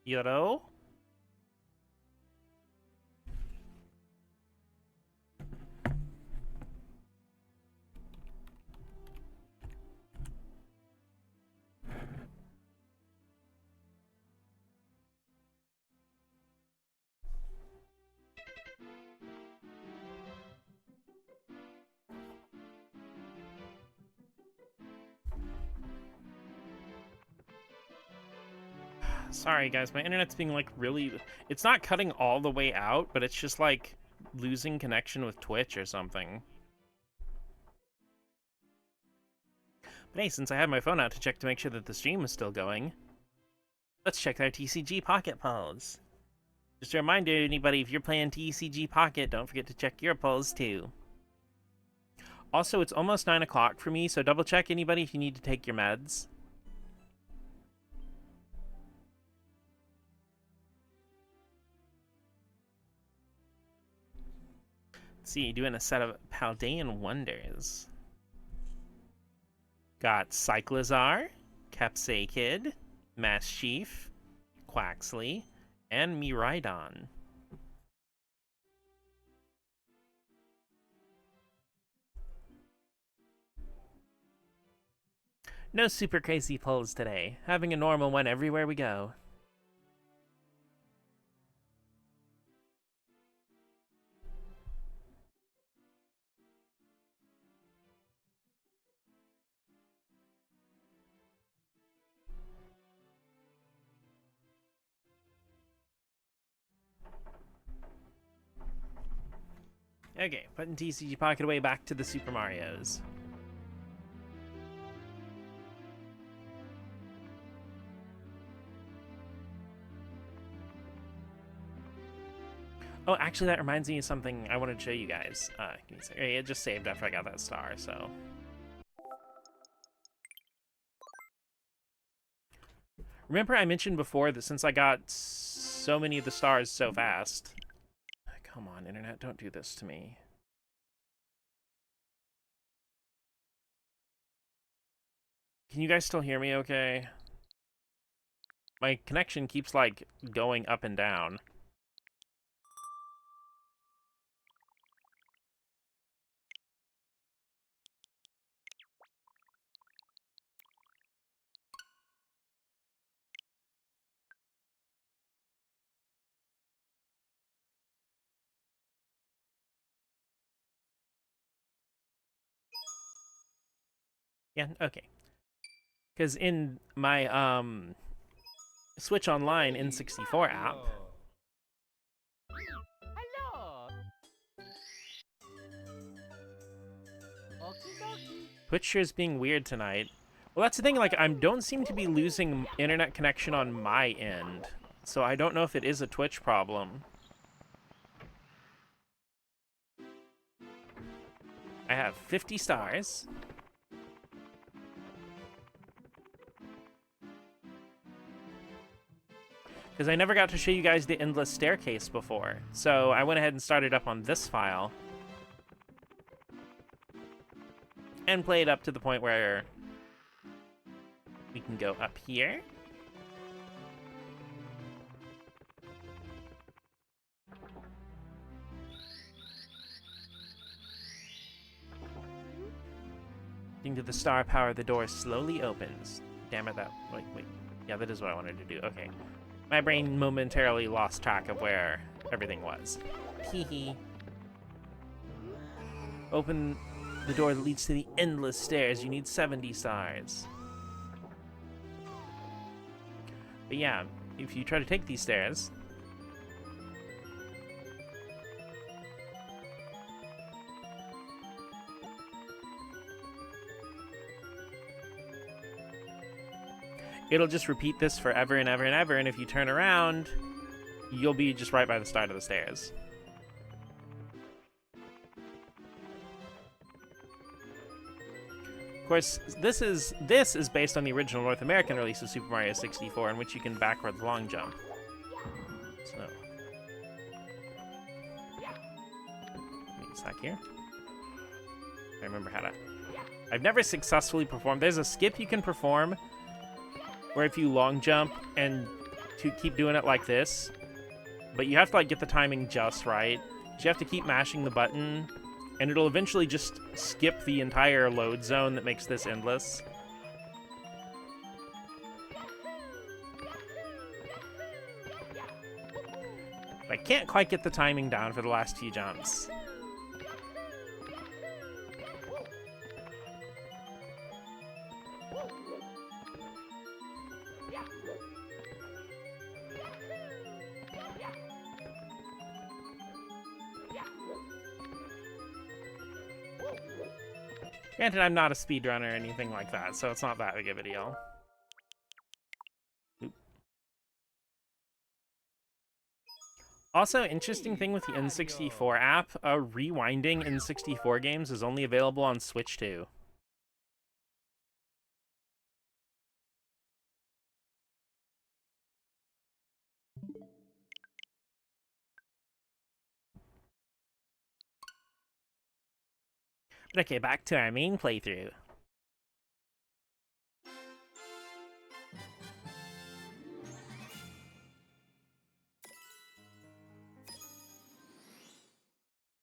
You know? Sorry, guys, my internet's being, like, really... It's not cutting all the way out, but it's just, like, losing connection with Twitch or something. But hey, since I have my phone out to check to make sure that the stream is still going, let's check our TCG Pocket polls. Just a reminder, anybody, if you're playing TCG Pocket, don't forget to check your polls, too. Also, it's almost 9 o'clock for me, so double check anybody if you need to take your meds. Let's see, doing a set of Paldean Wonders. Got Cyclizar, Capsakid, Masschief, Quaxley, and Miraidon. No super crazy pulls today. Having a normal one everywhere we go. Okay, putting TCG Pocket away back to the Super Marios. Oh, actually, that reminds me of something I wanted to show you guys. Give me a second. It just saved after I got that star, so... Remember I mentioned before that since I got so many of the stars so fast... Come on, internet, don't do this to me. Can you guys still hear me okay? My connection keeps, like, going up and down. Yeah, okay. Because in my, Switch Online N64 app... Twitch is being weird tonight. Well, that's the thing, like, I don't seem to be losing internet connection on my end. So I don't know if it is a Twitch problem. I have 50 stars. Because I never got to show you guys the Endless Staircase before. So I went ahead and started up on this file. And played up to the point where we can go up here. Into the star power, the door slowly opens. Damn it, that... Wait. Yeah, that is what I wanted to do. Okay. My brain momentarily lost track of where everything was. Hee. Open the door that leads to the endless stairs. You need 70 stars. But yeah, if you try to take these stairs... it'll just repeat this forever and ever and ever, and if you turn around, you'll be just right by the start of the stairs. Of course, this is based on the original North American release of Super Mario 64, in which you can backwards long jump. So, give me a sec here. I remember how to... I've never successfully performed... There's a skip you can perform where if you long jump and to keep doing it like this, but you have to like get the timing just right. So you have to keep mashing the button, and it'll eventually just skip the entire load zone that makes this endless. I can't quite get the timing down for the last few jumps. Granted, I'm not a speedrunner or anything like that, so it's not that big of a deal. Oop. Also, interesting thing with the N64 app, rewinding N64 games is only available on Switch 2. But okay, back to our main playthrough.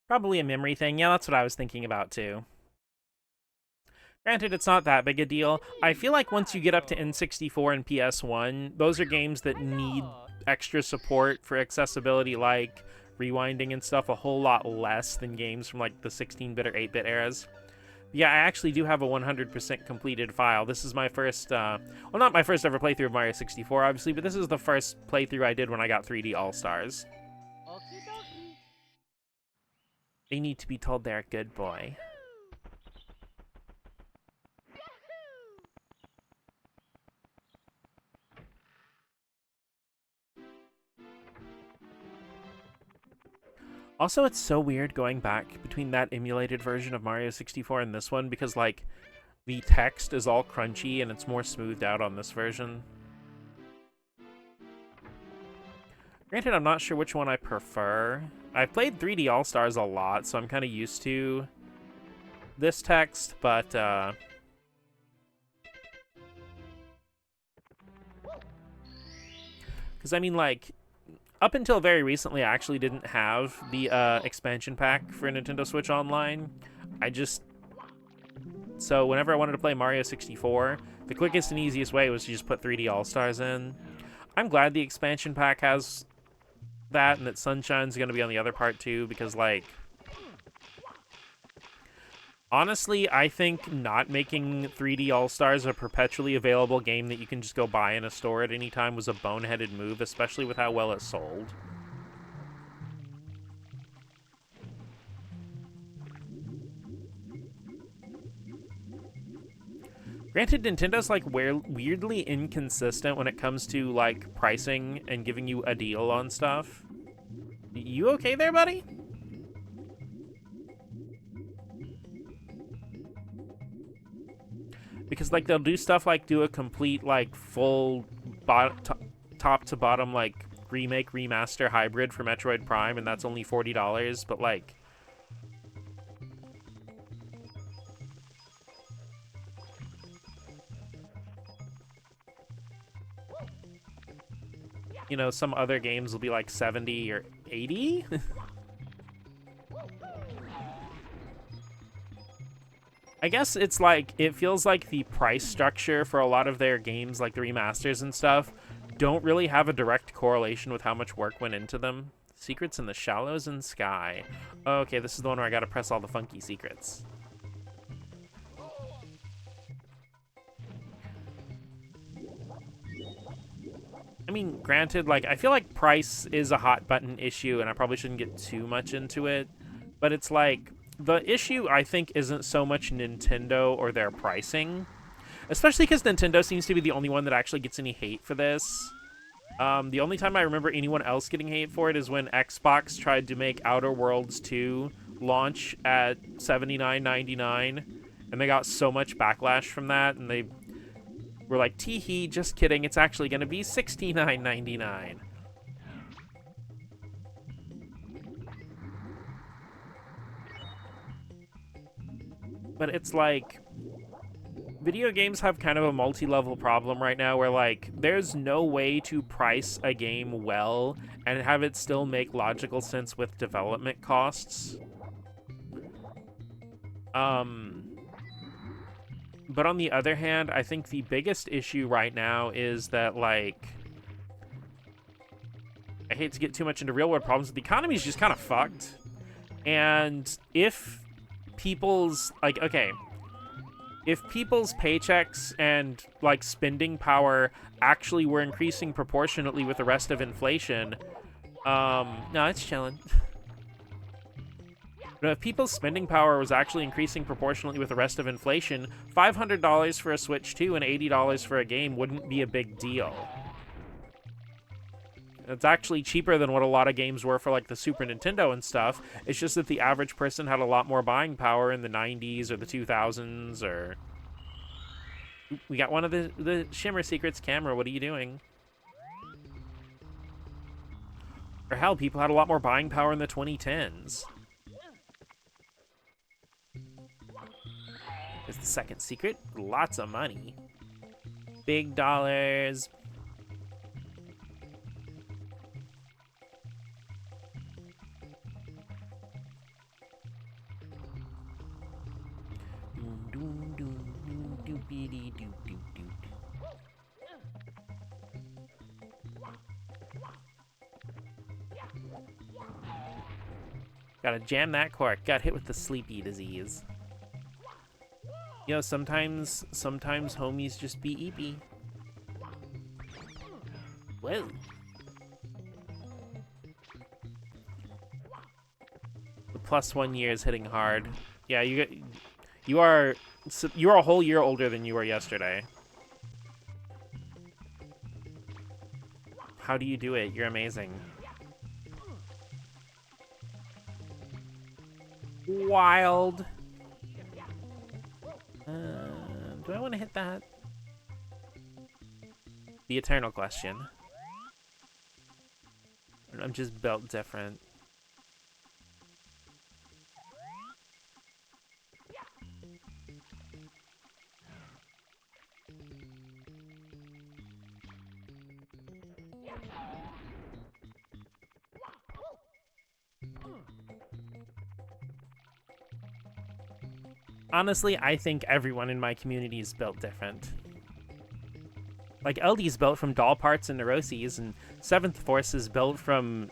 Probably a memory thing. Yeah, that's what I was thinking about too. Granted, it's not that big a deal. I feel like once you get up to N64 and PS1, those are games that need extra support for accessibility, like rewinding and stuff, a whole lot less than games from like the 16-bit or 8-bit eras. Yeah, I actually do have a 100% completed file. This is my first, well, not my first ever playthrough of Mario 64, obviously, but this is the first playthrough I did when I got 3D All-Stars. They need to be told they're a good boy. Also, it's so weird going back between that emulated version of Mario 64 and this one because, like, the text is all crunchy and it's more smoothed out on this version. Granted, I'm not sure which one I prefer. I've played 3D All-Stars a lot, so I'm kind of used to this text, but, because, I mean, like, up until very recently, I actually didn't have the expansion pack for Nintendo Switch Online. So whenever I wanted to play Mario 64, the quickest and easiest way was to just put 3D All-Stars in. I'm glad the expansion pack has that and that Sunshine's going to be on the other part too, because, like, honestly, I think not making 3D All-Stars a perpetually available game that you can just go buy in a store at any time was a boneheaded move, especially with how well it sold. Granted, Nintendo's, like, weirdly inconsistent when it comes to, like, pricing and giving you a deal on stuff. You okay there, buddy? Because, like, they'll do stuff like do a complete, like, full top to bottom, like, remake, remaster hybrid for Metroid Prime, and that's only $40, but, like, you know, some other games will be like 70 or 80. I guess it's like, it feels like the price structure for a lot of their games, like the remasters and stuff, don't really have a direct correlation with how much work went into them. Secrets in the Shallows and Sky. Okay, this is the one where I gotta press all the funky secrets. I mean, granted, like, I feel like price is a hot button issue, and I probably shouldn't get too much into it, but it's like, the issue, I think, isn't so much Nintendo or their pricing, especially because Nintendo seems to be the only one that actually gets any hate for this. The only time I remember anyone else getting hate for it is when Xbox tried to make Outer Worlds 2 launch at $79.99, and they got so much backlash from that, and they were like, tee-hee, just kidding, it's actually going to be $69.99. But it's like, Video games have kind of a multi-level problem right now where, like, there's no way to price a game well and have it still make logical sense with development costs. But on the other hand, I think the biggest issue right now is that, like, I hate to get too much into real-world problems, but the economy is just kind of fucked. And if people's, like, okay, if people's paychecks and, like, spending power actually were increasing proportionately with the rest of inflation, no, it's chilling. But if people's spending power was actually increasing proportionally with the rest of inflation, $500 for a Switch 2 and $80 for a game wouldn't be a big deal. It's actually cheaper than what a lot of games were for, like, the Super Nintendo and stuff. It's just that the average person had a lot more buying power in the 90s or the 2000s, or... We got one of the Shimmer Secrets camera. What are you doing? Or hell, people had a lot more buying power in the 2010s. There's the second secret. Lots of money. Big dollars. Gotta jam that cork. Got hit with the sleepy disease. You know, sometimes homies just be eepy. Whoa. The +1 year is hitting hard. Yeah, you are a whole year older than you were yesterday. How do you do it? You're amazing. Wild. Do I want to hit that? The eternal question. I'm just built different. Honestly, I think everyone in my community is built different. Like, LD's built from doll parts and neuroses, and Seventh Force is built from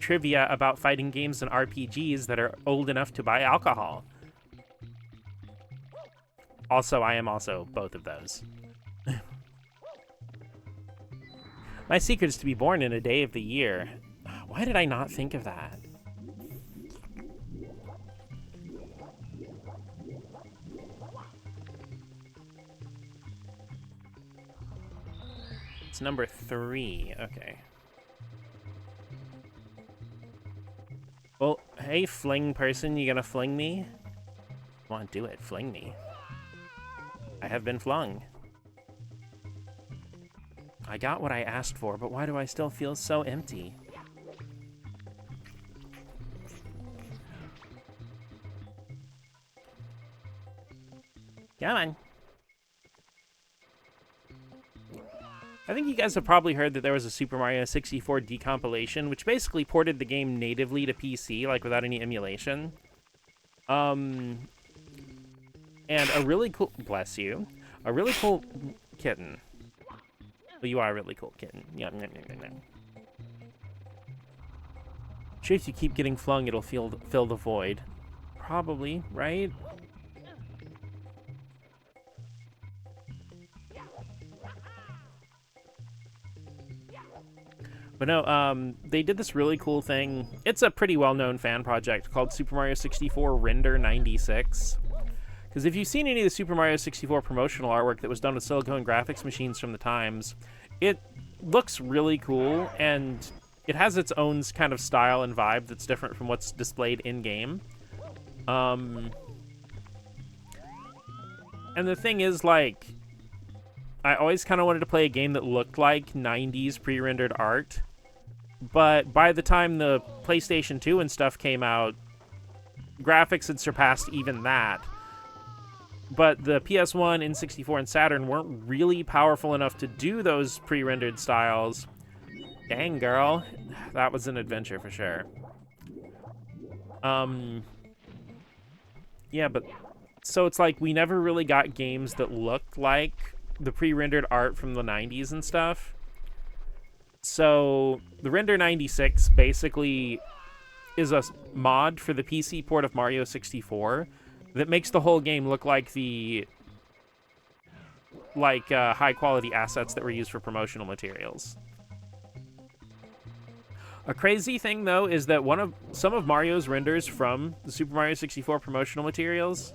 trivia about fighting games and RPGs that are old enough to buy alcohol. Also, I am also both of those. My secret is to be born in a day of the year. Why did I not think of that? It's number 3. Okay. Well, hey, fling person, you gonna fling me? Come on, do it. Fling me. I have been flung. I got what I asked for, but why do I still feel so empty? Come on. I think you guys have probably heard that there was a Super Mario 64 decompilation, which basically ported the game natively to PC, like without any emulation. And a really cool... Bless you. A really cool kitten. Well, you are a really cool kitten. Yeah. Sure, if you keep getting flung, it'll fill the void. Probably, right? But no, they did this really cool thing. It's a pretty well-known fan project called Super Mario 64 Render 96. Because if you've seen any of the Super Mario 64 promotional artwork that was done with silicone graphics machines from the times, it looks really cool, and it has its own kind of style and vibe that's different from what's displayed in-game. And the thing is, like, I always kind of wanted to play a game that looked like 90s pre-rendered art, but by the time the PlayStation 2 and stuff came out, graphics had surpassed even that. But the PS1, N64, and Saturn weren't really powerful enough to do those pre-rendered styles. Dang, girl. That was an adventure for sure. Yeah, but... So it's like we never really got games that looked like the pre-rendered art from the 90s and stuff. So the Render 96 basically is a mod for the PC port of Mario 64 that makes the whole game look like the high-quality assets that were used for promotional materials. A crazy thing, though, is that some of Mario's renders from the Super Mario 64 promotional materials...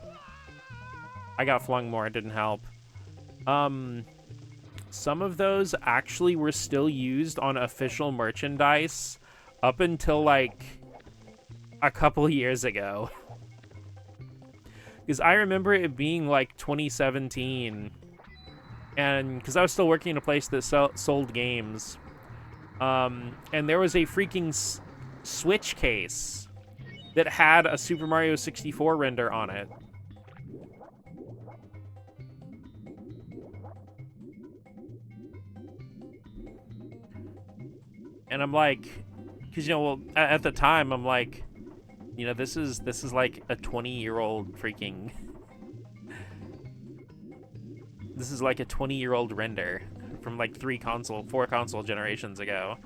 I got flung more, it didn't help. Some of those actually were still used on official merchandise up until, like, a couple years ago. Because I remember it being, like, 2017. And because I was still working in a place that sold games. And there was a freaking Switch case that had a Super Mario 64 render on it. And I'm like, because, you know, well, at the time, I'm like, you know, this is like a 20-year-old freaking... This is like a 20-year-old render from like 4 console generations ago.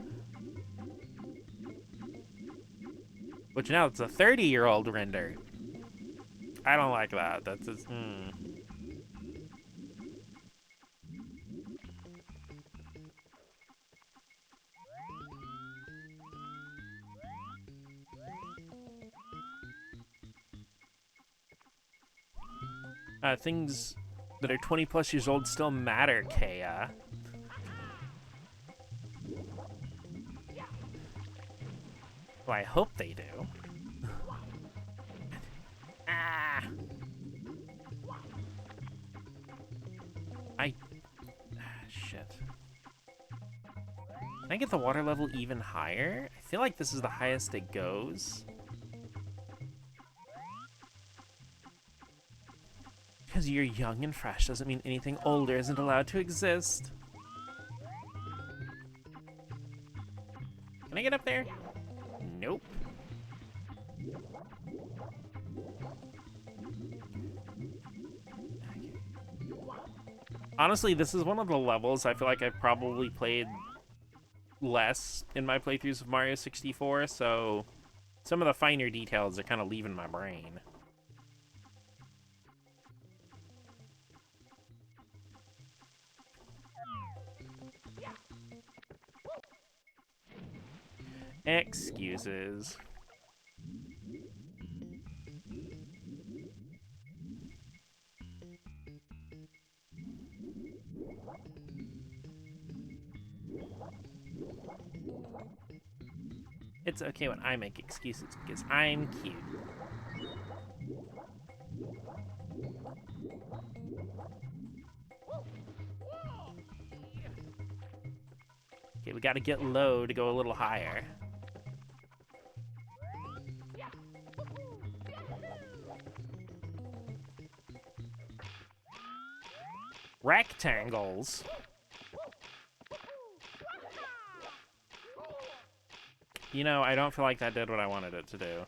Which now it's a 30-year-old render. I don't like that. That's just, things that are 20 plus years old still matter, Kea. Well, I hope they do. Ah! Shit. Can I get the water level even higher? I feel like this is the highest it goes. Because you're young and fresh doesn't mean anything older isn't allowed to exist. Can I get up there? Nope. Honestly, this is one of the levels I feel like I've probably played less in my playthroughs of Mario 64, so some of the finer details are kind of leaving my brain. Excuses. It's okay when I make excuses because I'm cute. Okay, we gotta get low to go a little higher. Rectangles. You know, I don't feel like that did what I wanted it to do.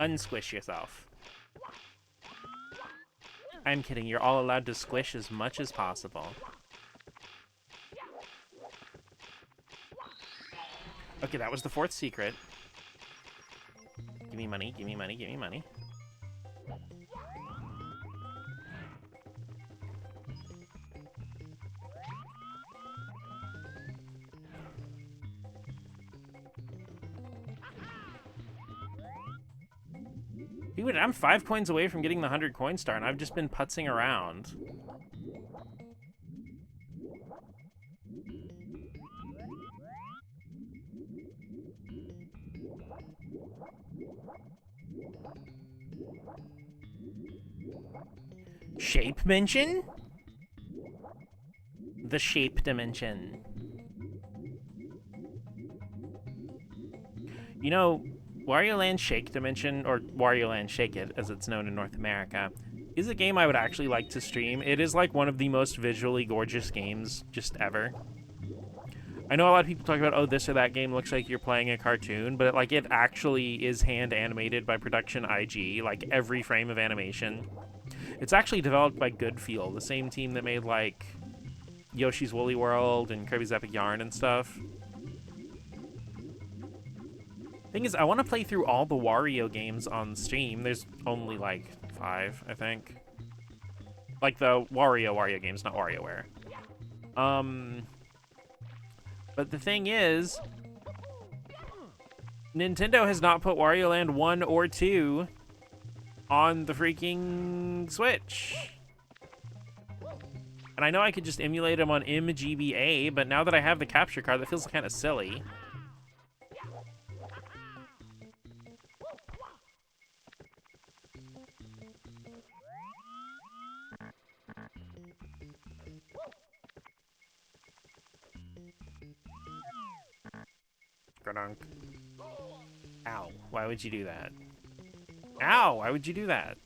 Unsquish yourself. I'm kidding, you're all allowed to squish as much as possible. Okay, that was the 4th secret. Give me money, give me money, give me money. Dude, I'm 5 coins away from getting the 100 coin star, and I've just been putzing around. Shape dimension? The shape dimension. You know, Wario Land Shake Dimension, or Wario Land Shake It, as it's known in North America, is a game I would actually like to stream. It is like one of the most visually gorgeous games just ever. I know a lot of people talk about, oh, this or that game looks like you're playing a cartoon, but it actually is hand animated by Production IG, like every frame of animation. It's actually developed by Goodfeel, the same team that made like Yoshi's Woolly World and Kirby's Epic Yarn and stuff. Thing is, I want to play through all the Wario games on Steam. There's only like 5, I think. Like the Wario games, not WarioWare. But the thing is, Nintendo has not put Wario Land 1 or 2 on the freaking Switch. And I know I could just emulate them on IMGBA, but now that I have the capture card, that feels kind of silly. Ow, why would you do that? Ow, why would you do that?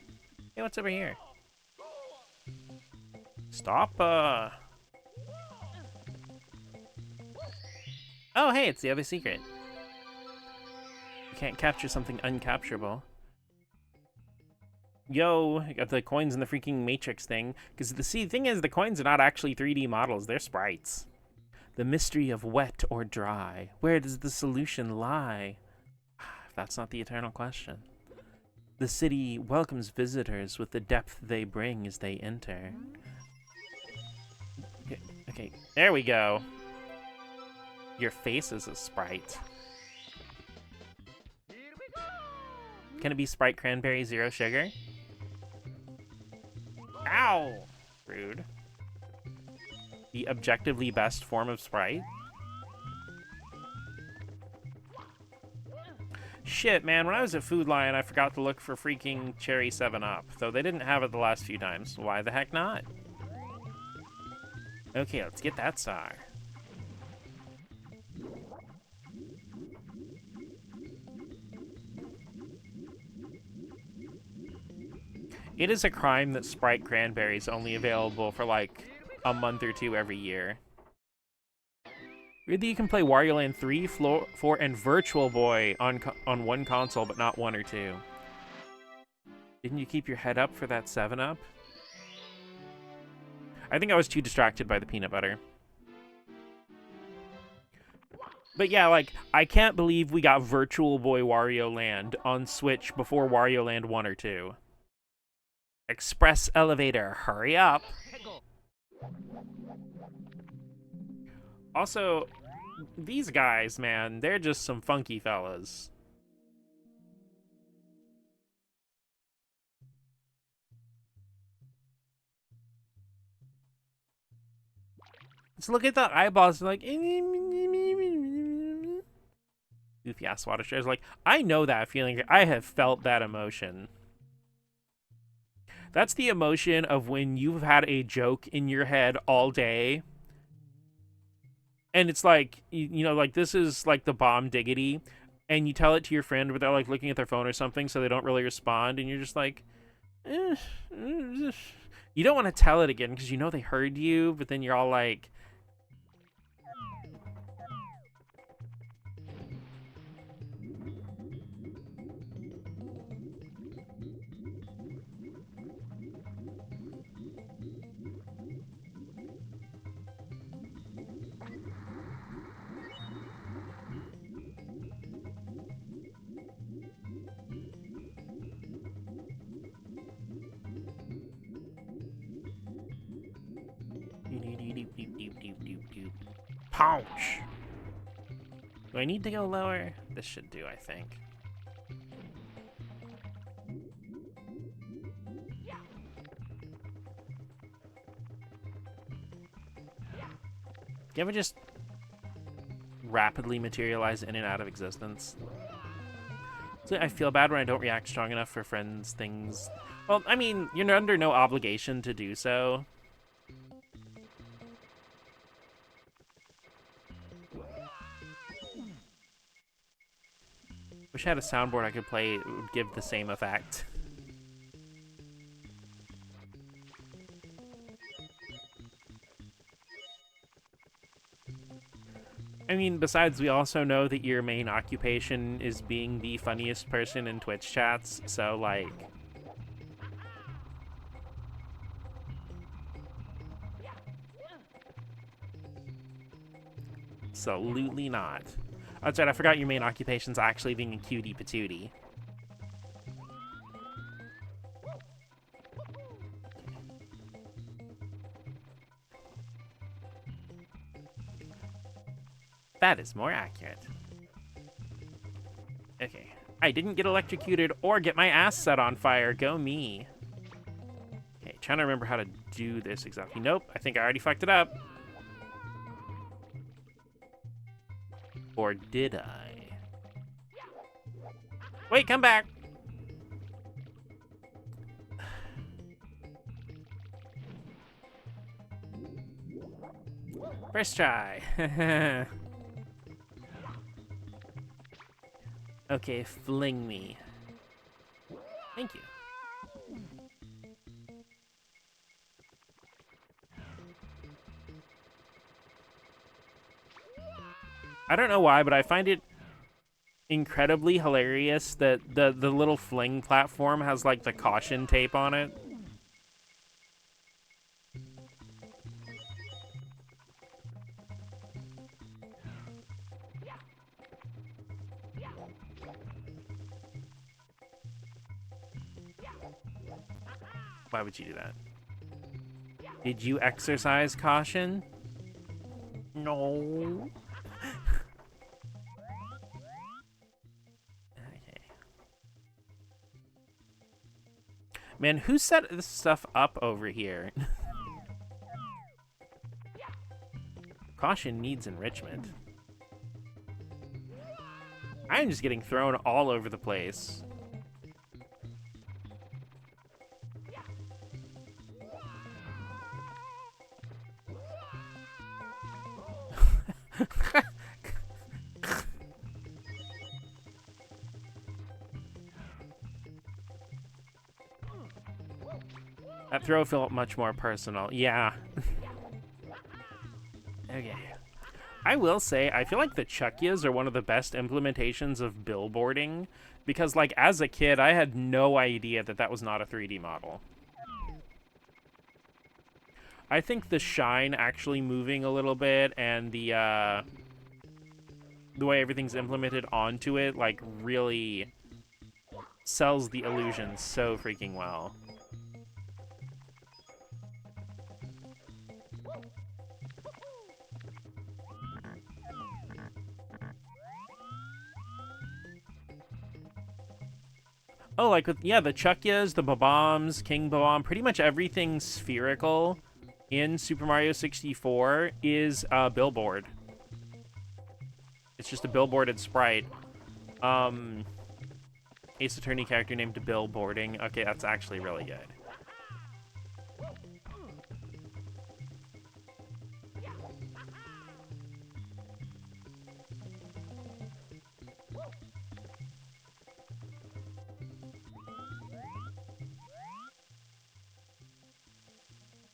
Hey, what's over here? Stop, Oh, hey, it's the other secret. You can't capture something uncapturable. Yo, you got the coins in the freaking Matrix thing. Because the thing is, the coins are not actually 3D models, they're sprites. The mystery of wet or dry. Where does the solution lie? If that's not the eternal question. The city welcomes visitors with the depth they bring as they enter. Okay, there we go. Your face is a sprite. Can it be Sprite Cranberry Zero Sugar? Ow! Rude. The objectively best form of Sprite? Shit, man, when I was at Food Lion, I forgot to look for freaking Cherry 7-Up, though they didn't have it the last few times. Why the heck not? Okay, let's get that star. It is a crime that Sprite Cranberry is only available for like a month or 2 every year. Weirdly, you can play Wario Land 3, 4, and Virtual Boy on one console, but not 1 or 2. Didn't you keep your head up for that 7-Up? I think I was too distracted by the peanut butter. But yeah, like, I can't believe we got Virtual Boy Wario Land on Switch before Wario Land 1 or 2. Express elevator, hurry up. Also, these guys, man, they're just some funky fellas. Just look at the eyeballs, like goofy ass water shares. Like, I know that feeling. I have felt that emotion. That's the emotion of when you've had a joke in your head all day. And it's like, you know, like this is like the bomb diggity. And you tell it to your friend, but they're like looking at their phone or something, so they don't really respond. And you're just like, you don't want to tell it again because you know they heard you, but then you're all like, Pouch. Do I need to go lower? This should do, I think. Do you ever just rapidly materialize in and out of existence? So I feel bad when I don't react strong enough for friends' things. Well, I mean, you're under no obligation to do so. Wish I had a soundboard I could play. It would give the same effect. I mean, besides, we also know that your main occupation is being the funniest person in Twitch chats, so, like... Absolutely not. That's right, I forgot your main occupation's actually being a cutie patootie. That is more accurate. Okay. I didn't get electrocuted or get my ass set on fire. Go me. Okay, trying to remember how to do this exactly. Nope, I think I already fucked it up. Or did I? Wait, come back! First try. Okay, fling me. Thank you. I don't know why, but I find it incredibly hilarious that the little fling platform has, like, the caution tape on it. Why would you do that? Did you exercise caution? No. Okay. Man, who set this stuff up over here? Caution needs enrichment. I'm just getting thrown all over the place. That throw felt much more personal. Yeah. Okay. I will say, I feel like the Chuckyas are one of the best implementations of billboarding, because, like, as a kid, I had no idea that that was not a 3D model. I think the shine actually moving a little bit and the way everything's implemented onto it, like, really sells the illusion so freaking well. Oh, like, with, yeah, the Chuckyas, the Bob-ombs, King Bob-omb, pretty much everything spherical in Super Mario 64 is a billboard. It's just a billboarded sprite. Ace Attorney character named Billboarding. Okay, that's actually really good.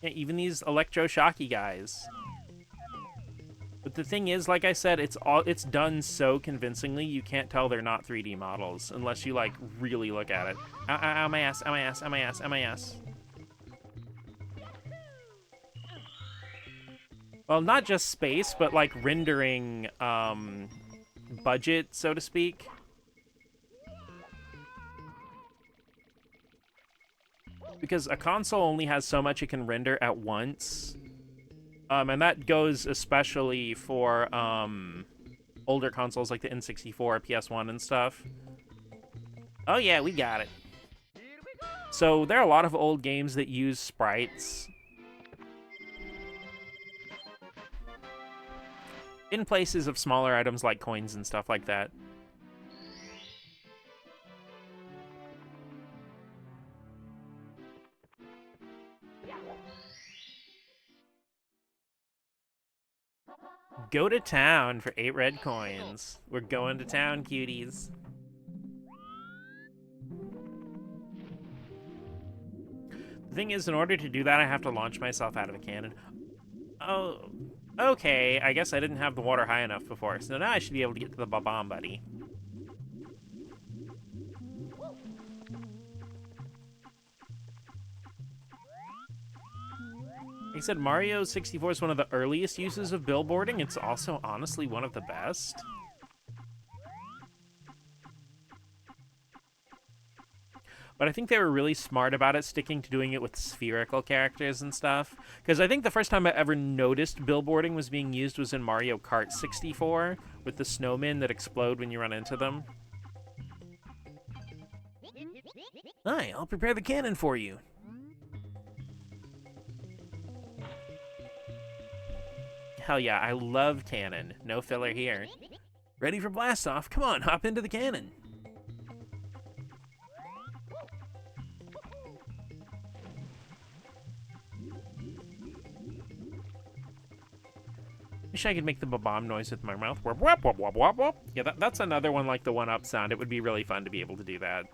Yeah, even these electroshocky guys. But the thing is, like I said, it's done so convincingly you can't tell they're not 3D models unless you, like, really look at it. Ow, ow, ow, my ass, ow, my ass, ow, my ass, ow, my ass. Well, not just space, but, like, rendering budget, so to speak. Because a console only has so much it can render at once. And that goes especially for older consoles like the N64, PS1, and stuff. Oh yeah, we got it. So there are a lot of old games that use sprites in places of smaller items like coins and stuff like that. Go to town for 8 red coins. We're going to town, cuties. thing is, in order to do that, I have to launch myself out of a cannon. Oh, okay. I guess I didn't have the water high enough before, so now I should be able to get to the bomb buddy. Like I said, Mario 64 is one of the earliest uses of billboarding. It's also, honestly, one of the best. But I think they were really smart about it, sticking to doing it with spherical characters and stuff. Because I think the first time I ever noticed billboarding was being used was in Mario Kart 64, with the snowmen that explode when you run into them. Hi, I'll prepare the cannon for you. Hell yeah, I love cannon. No filler here. Ready for blast off? Come on, hop into the cannon. Wish I could make the bomb noise with my mouth. Wop, wop, wop, wop, wop, wop. Yeah, that's another one like the one-up sound. It would be really fun to be able to do that.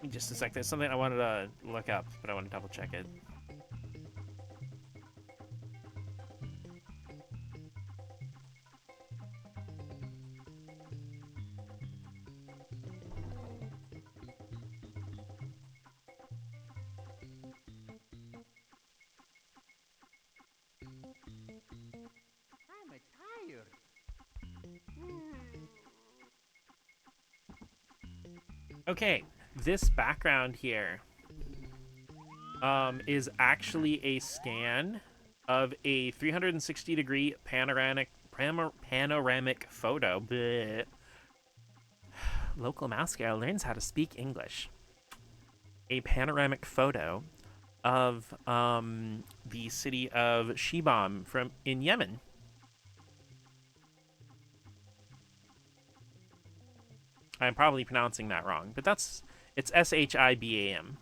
Just a sec. There's something I wanted to look up, but I want to double check it. Okay, this background here is actually a scan of a 360-degree panoramic photo. Bleh. Local mouse girl learns how to speak English. A panoramic photo of the city of Shibam in Yemen. I'm probably pronouncing that wrong, but it's Shibam.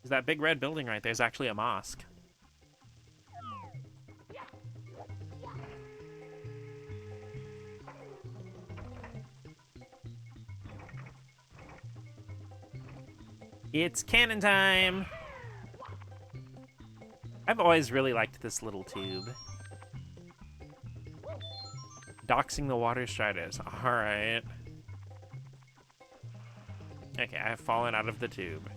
That big red building right there is actually a mosque. It's cannon time! I've always really liked this little tube. Doxing the water striders. Alright. Okay, I've fallen out of the tube.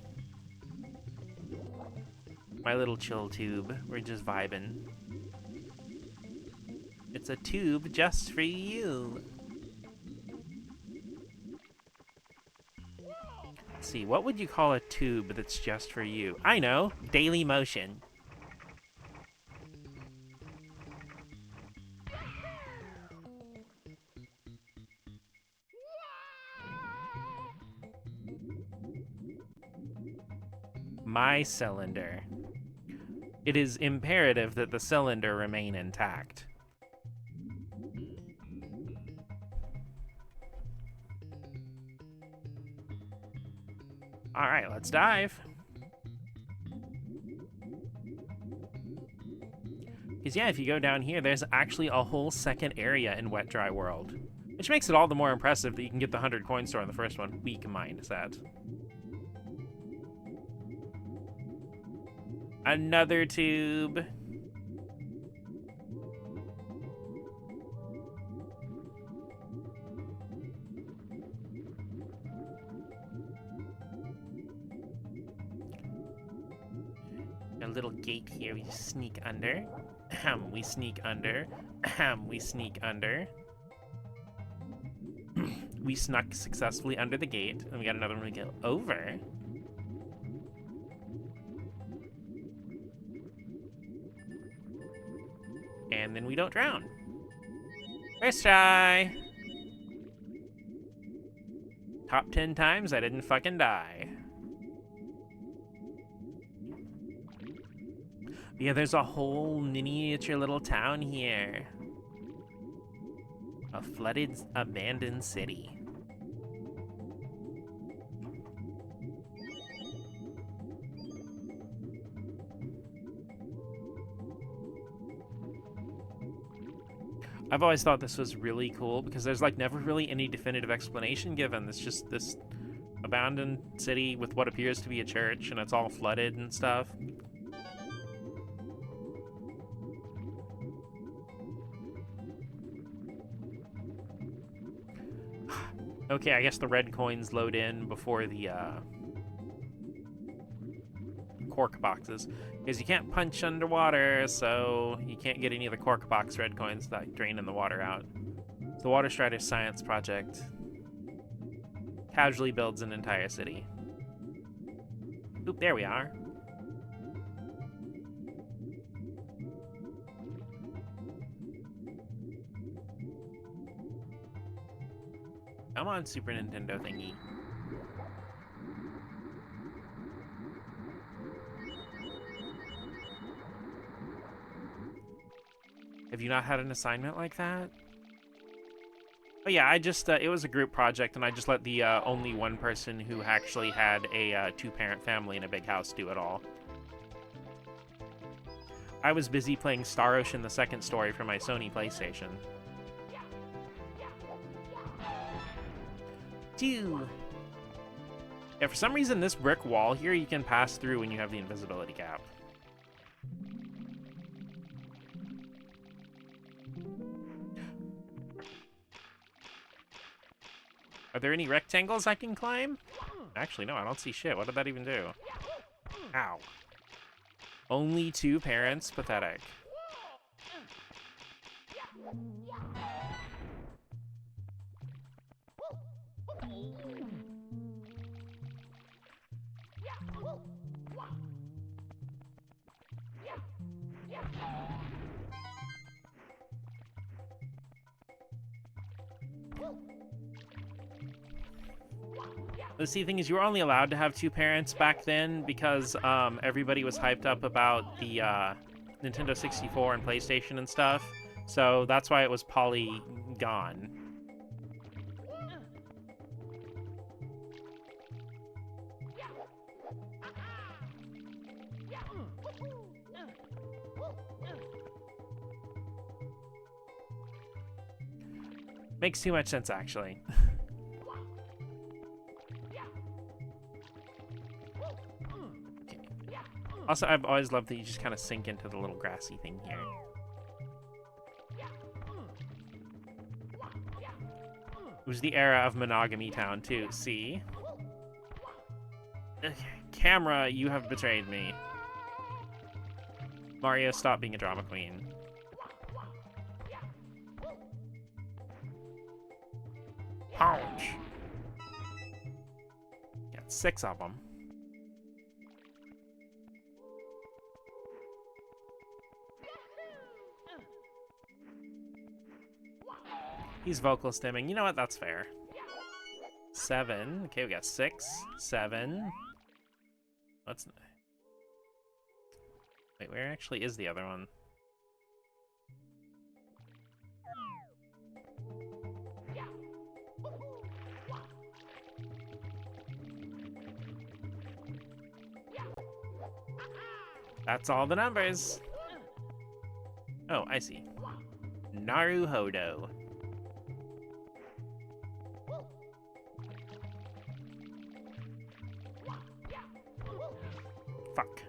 My little chill tube. We're just vibing. It's a tube just for you. Let's see, what would you call a tube that's just for you? I know, Daily Motion. My cylinder. It is imperative that the cylinder remain intact. All right, let's dive. Because yeah, if you go down here, there's actually a whole second area in Wet Dry World. Which makes it all the more impressive that you can get the 100 coin store in the first one. Weak mind, is that. Another tube. A little gate here we sneak under. We sneak under. We sneak under. We snuck successfully under the gate. And we got another one we go over. And then we don't drown. First try! Top 10 times I didn't fucking die. Yeah, there's a whole miniature little town here. A flooded, abandoned city. I've always thought this was really cool because there's like never really any definitive explanation given. It's just this abandoned city with what appears to be a church, and it's all flooded and stuff. Okay, I guess the red coins load in before the cork boxes, because you can't punch underwater, so you can't get any of the cork box red coins that drain the water out. The Water Strider science project casually builds an entire city. Oop, there we are. Come on, Super Nintendo thingy. Have you not had an assignment like that? Oh yeah, I just, it was a group project, and I just let the only one person who actually had a two-parent family in a big house do it all. I was busy playing Star Ocean: The Second Story for my Sony PlayStation. Phew. Yeah, for some reason, this brick wall here you can pass through when you have the invisibility cap. Are there any rectangles I can climb? Actually, no, I don't see shit. What did that even do? Ow. Only two parents? Pathetic. The thing is, you were only allowed to have two parents back then because everybody was hyped up about the Nintendo 64 and PlayStation and stuff. So that's why it was polygon. Makes too much sense, actually. Also, I've always loved that you just kind of sink into the little grassy thing here. It was the era of Monogamy Town, too. See? Okay. Camera, you have betrayed me. Mario, stop being a drama queen. Ouch. Got 6 of them. He's vocal stimming. You know what? That's fair. 7. Okay, we got 6, 7. What's... Wait, where actually is the other one? That's all the numbers. Oh, I see. Naruhodo. Fuck.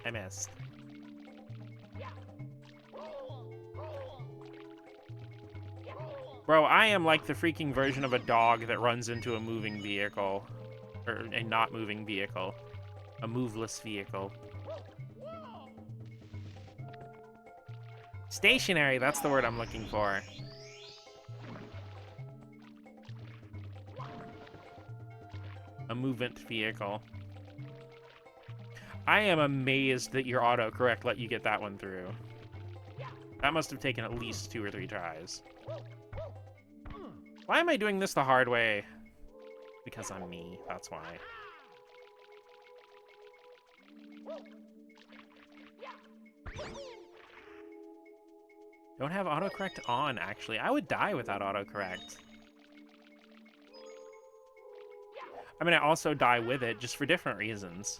I missed. Bro, I am like the freaking version of a dog that runs into a moving vehicle. Or a not moving vehicle. A moveless vehicle. Stationary, that's the word I'm looking for. A movement vehicle. I am amazed that your autocorrect let you get that one through. That must have taken at least 2 or 3 tries. Why am I doing this the hard way? Because I'm me, that's why. Don't have autocorrect on, actually. I would die without autocorrect. I mean, I also die with it, just for different reasons.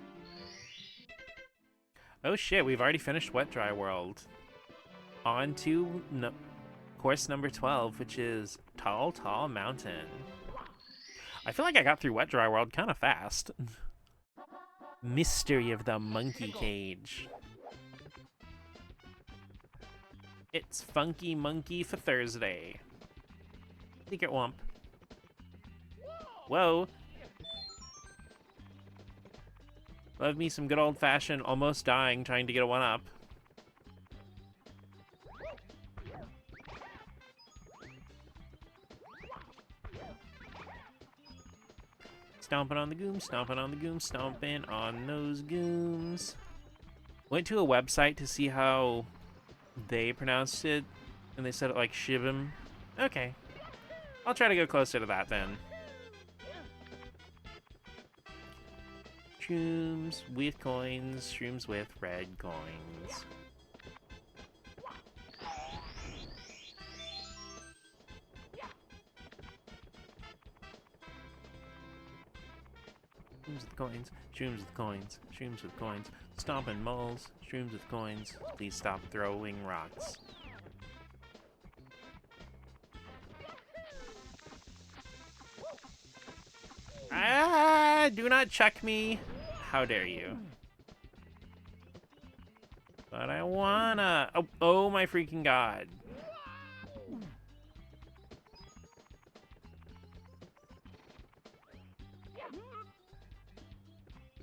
Oh shit, we've already finished Wet Dry World. On to course number 12, which is Tall Tall Mountain. I feel like I got through Wet Dry World kind of fast. Mystery of the Monkey Cage. It's Funky Monkey for Thursday. Secret Wump. Whoa. Love me some good old-fashioned almost dying trying to get a one-up. Stomping on the goom, stomping on the goom, stomping on those gooms. Went to a website to see how they pronounced it, and they said it like Shivim. Okay. I'll try to go closer to that then. Shrooms with coins, shrooms with red coins. Shrooms with coins, shrooms with coins, shrooms with coins. Stomping moles, shrooms with coins. Please stop throwing rocks. Ah, do not check me. How dare you? But I wanna. Oh my freaking god.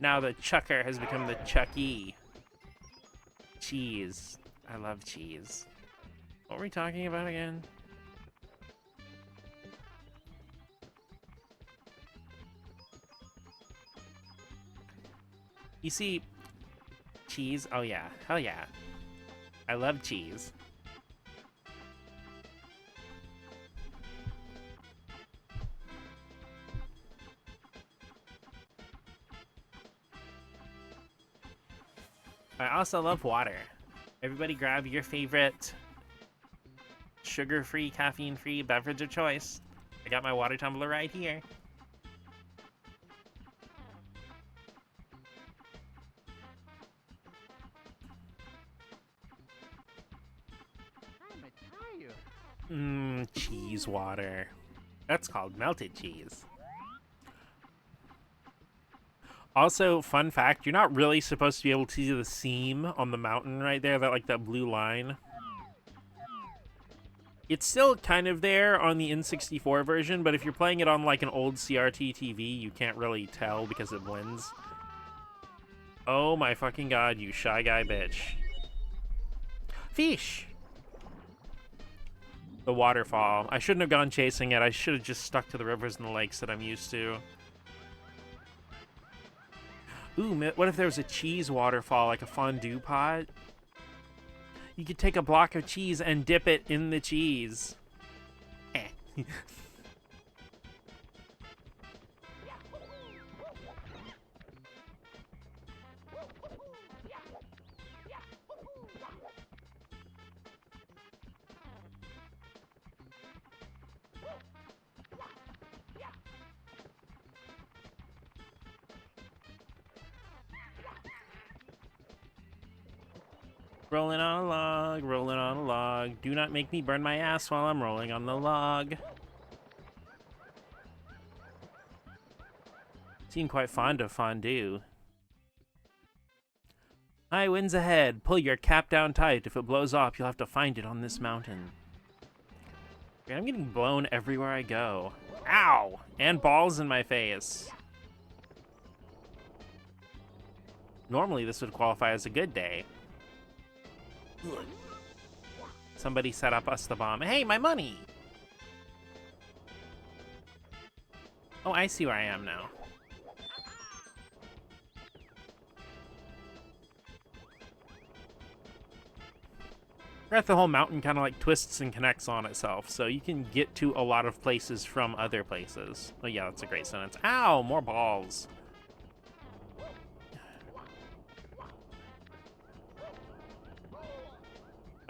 Now the Chucker has become the Chucky. Cheese. I love cheese. What were we talking about again? You see, cheese. Oh yeah, hell yeah. I love cheese. I also love water. Everybody grab your favorite sugar-free, caffeine-free beverage of choice. I got my water tumbler right here. Cheese water. That's called melted cheese. Also, fun fact, you're not really supposed to be able to see the seam on the mountain right there, that blue line. It's still kind of there on the N64 version, but if you're playing it on like an old CRT TV, you can't really tell because it blends. Oh my fucking god, you shy guy bitch. Fish! The waterfall. I shouldn't have gone chasing it. I should have just stuck to the rivers and the lakes that I'm used to. Ooh, what if there was a cheese waterfall, like a fondue pot? You could take a block of cheese and dip it in the cheese. Eh. Rolling on a log, rolling on a log. Do not make me burn my ass while I'm rolling on the log. Seem quite fond of fondue. High winds ahead. Pull your cap down tight. If it blows up, you'll have to find it on this mountain. I'm getting blown everywhere I go. Ow! And balls in my face. Normally this would qualify as a good day. Somebody set up us the bomb. Hey, my money! Oh, I see where I am now. The whole mountain kind of like twists and connects on itself, so you can get to a lot of places from other places. Oh yeah, that's a great sentence. Ow, more balls.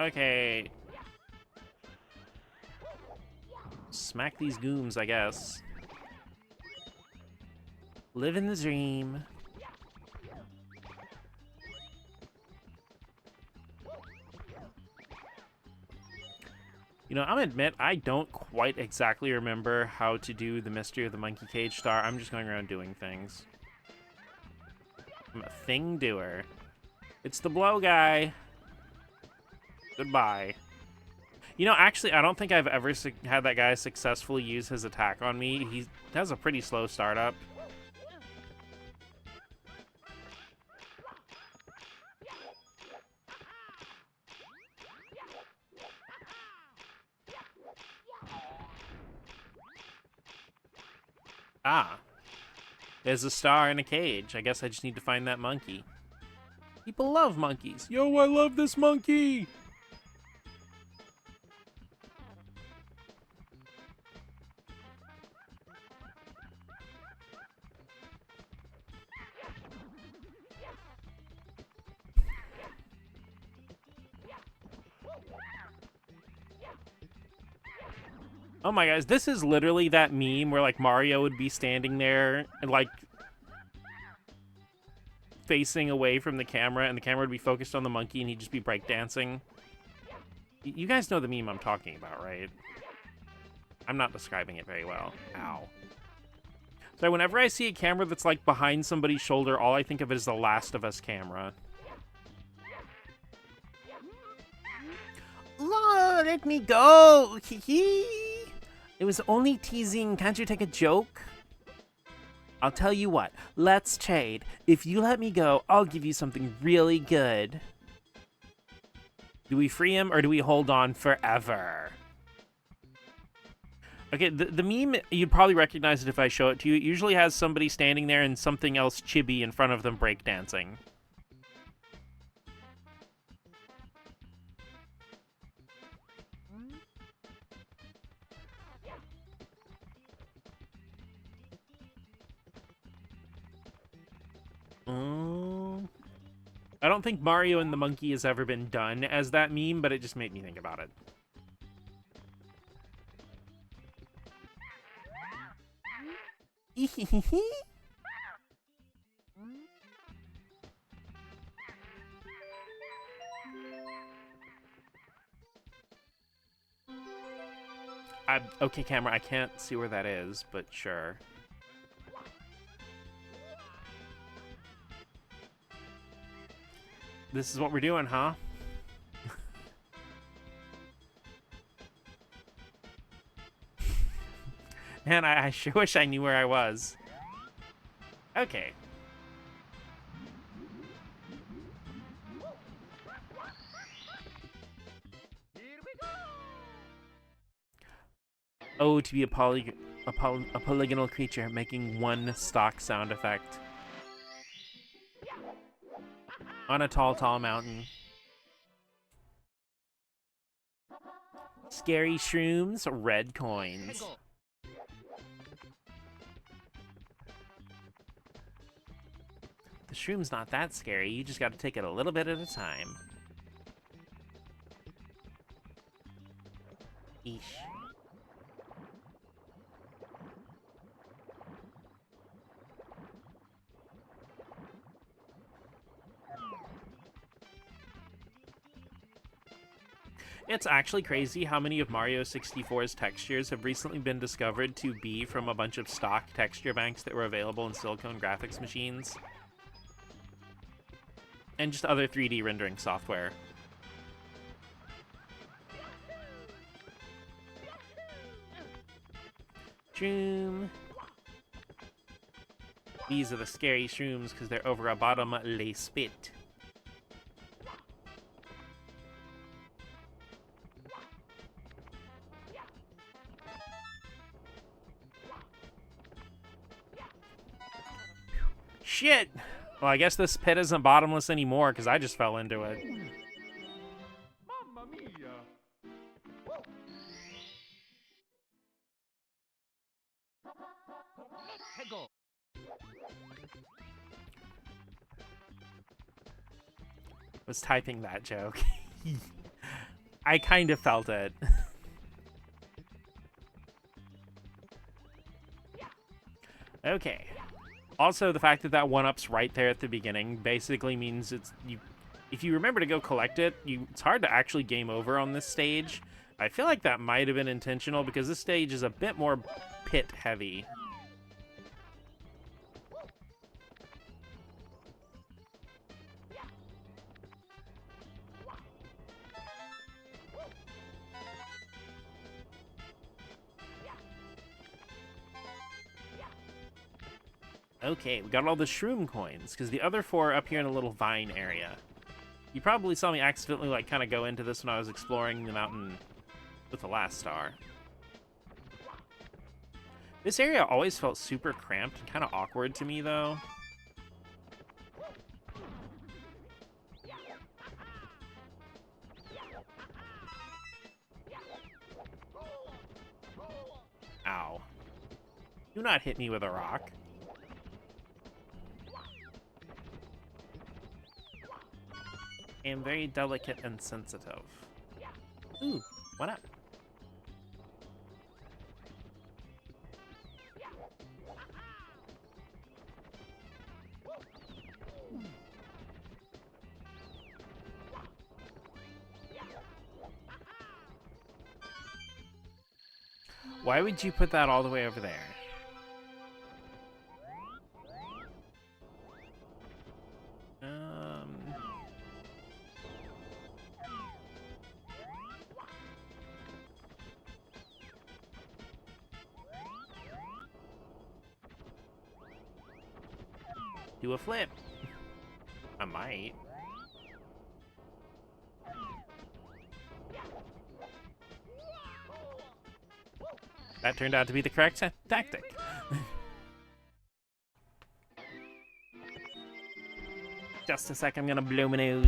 Okay. Smack these gooms, I guess. Living the dream. You know, I'll admit, I don't quite exactly remember how to do the Mystery of the Monkey Cage Star. I'm just going around doing things. I'm a thing doer. It's the blow guy. Goodbye. You know, actually, I don't think I've ever had that guy successfully use his attack on me. He has a pretty slow startup. Ah. There's a star in a cage. I guess I just need to find that monkey. People love monkeys. Yo, I love this monkey! Oh my gosh, this is literally that meme where, like, Mario would be standing there and, like, facing away from the camera, and the camera would be focused on the monkey, and he'd just be breakdancing. You guys know the meme I'm talking about, right? I'm not describing it very well. Ow. So whenever I see a camera that's, like, behind somebody's shoulder, all I think of it is the Last of Us camera. Lord, let me go! It was only teasing. Can't you take a joke? I'll tell you what. Let's trade. If you let me go, I'll give you something really good. Do we free him or do we hold on forever? Okay, the meme, you'd probably recognize it if I show it to you. It usually has somebody standing there and something else chibi in front of them breakdancing. I don't think Mario and the monkey has ever been done as that meme, but it just made me think about it. Okay, camera, I can't see where that is, but sure. This is what we're doing, huh? Man, I sure wish I knew where I was. Okay. Oh, to be a polygonal creature making one stock sound effect. On a tall, tall mountain. Scary shrooms, red coins. The shroom's not that scary, you just gotta take it a little bit at a time. Eesh. It's actually crazy how many of Mario 64's textures have recently been discovered to be from a bunch of stock texture banks that were available in silicone graphics machines. And just other 3D rendering software. Shroom. These are the scary shrooms because they're over a bottom they spit. Shit! Well, I guess this pit isn't bottomless anymore because I just fell into it. Mamma mia! Was typing that joke. I kind of felt it. Okay. Also, the fact that that 1-up's right there at the beginning basically means it's you. If you remember to go collect it, it's hard to actually game over on this stage, I feel like that might have been intentional because this stage is a bit more pit heavy. Okay, we got all the shroom coins, because the other 4 are up here in a little vine area. You probably saw me accidentally, like, kind of go into this when I was exploring the mountain with the last star. This area always felt super cramped and kind of awkward to me, though. Ow. Do not hit me with a rock. I am very delicate and sensitive. Ooh, what up? Why would you put that all the way over there? Do a flip. I might. That turned out to be the correct tactic. Just a sec, I'm gonna blow my nose.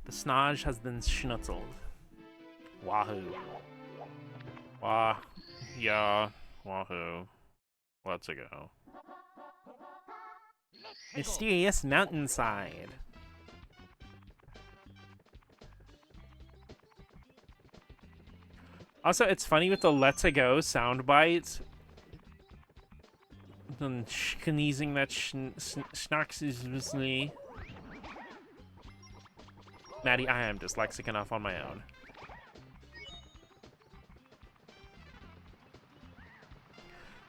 The snodge has been schnutzled. Wahoo. Wah. Yeah. Wahoo. Let's go. Mysterious mountainside. Also, it's funny with the "Let's go" sound bites. And sneezing that snarksisly. Maddie, I am dyslexic enough on my own.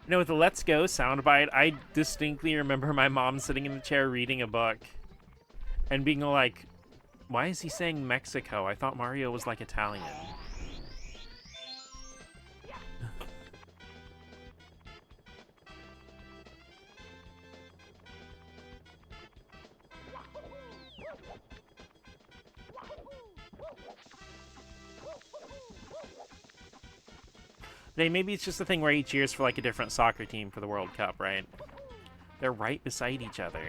You know, with the "Let's go" soundbite, I distinctly remember my mom sitting in the chair reading a book and being like, why is he saying Mexico? I thought Mario was like Italian. Maybe it's just a thing where he cheers for like a different soccer team for the World Cup, right? They're right beside each other.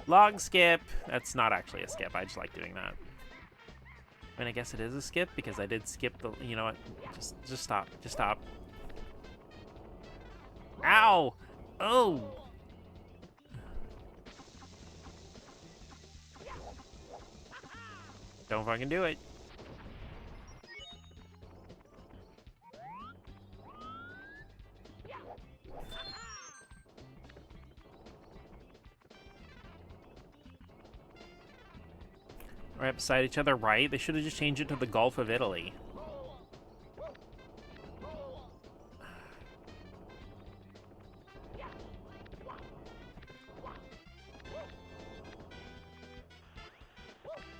Log skip. That's not actually a skip. I just like doing that. I mean, I guess it is a skip because I did skip the. You know what? Just stop. Just stop. Ow! Oh! Don't fucking do it. Right beside each other, right? They should have just changed it to the Gulf of Italy.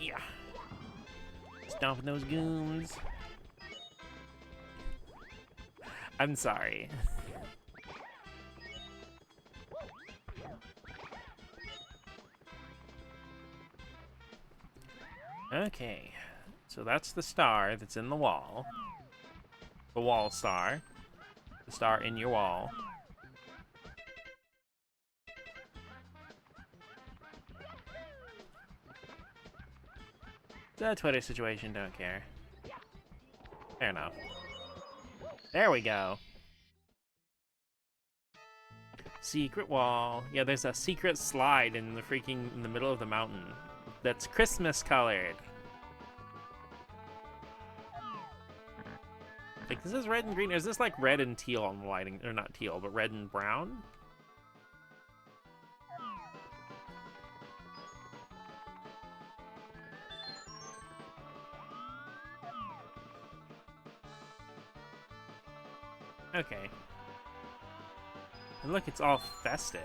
Yeah. Stomping those goons. I'm sorry. Okay, so that's the star that's in the wall. The wall star. The star in your wall. The Twitter situation, don't care. Fair enough. There we go. Secret wall. Yeah, there's a secret slide in the middle of the mountain. That's Christmas colored. Like, this is red and green. Is this like red and teal on the lighting? Or not teal, but red and brown? Okay. And look, it's all festive.